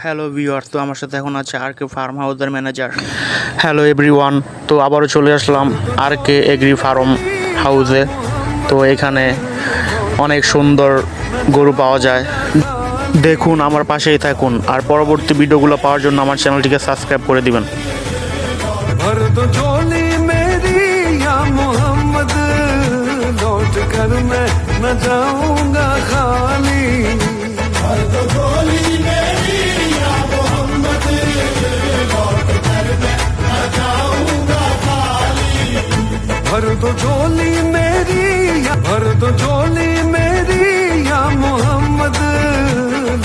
Hello viewers, তো আমার সাথে এখন আছে আর কে ফার্ম হাউসের ম্যানেজার। হ্যালো এভরিওয়ান, তো আবারও চলে আসলাম আর কে এগ্রি ফার্ম হাউসে। তো এখানে অনেক সুন্দর গরু পাওয়া যায়, দেখুন আমার পাশেই থাকুন, আর পরবর্তী ভিডিওগুলো পাওয়ার জন্য আমার চ্যানেলটিকে সাবস্ক্রাইব করে দিবেন। भर दो झोली मेरी या मोहम्मद, लौट कर मैं न जाऊंगा खाली। भर दो झोली मेरी या मोहम्मद, लौट कर मैं न जाऊंगा खाली। भर दो झोली मेरी या भर दो झोली मेरी या मोहम्मद,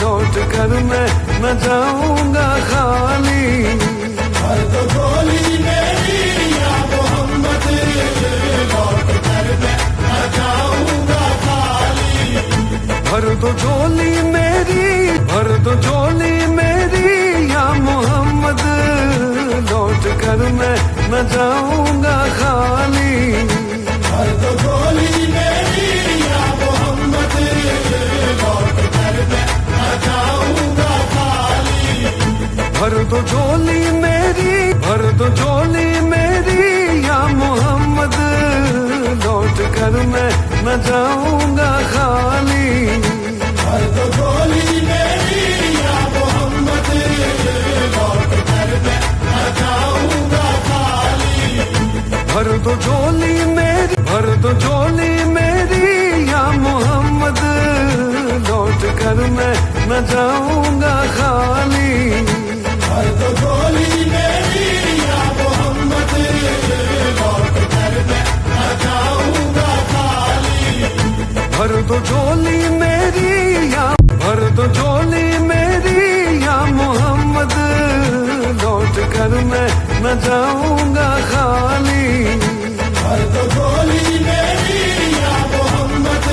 लौट कर मैं न जाऊंगा खाली। भर दो झोली मेरी या मोहम्मद, लौट कर मैं न जाऊंगा खाली। भर दो झोली मेरी भर दो झोली मेरी या मोहम्मद, लौट कर मैं न जाऊंगा खाली। भर दो झोली मेरी या मोहम्मद, लौट कर मैं न जाऊंगा खाली। भर दो झोली मेरी भर दो झोली मेरी या मोहम्मद, लौट कर मैं न जाऊंगा खाली। भर दो झोली मेरी या मोहम्मद, लौट कर मैं न जाऊंगा खाली। भर दो झोली मेरी भर दो झोली मेरी या मोहम्मद, लौट कर मैं न जाऊंगा खाली। भर दो झोली मेरी या मोहम्मद, लौट कर मैं न जाऊंगा खाली। भर दो झोली मेरी या भर दो झोली मेरी या मोहम्मद, लौट कर मैं न जाऊंगा खाली। भर दो झोली मेरी या मोहम्मद,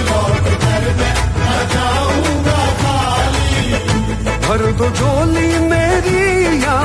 लौट कर मैं न जाऊंगा खाली। भर दो झोली मेरी या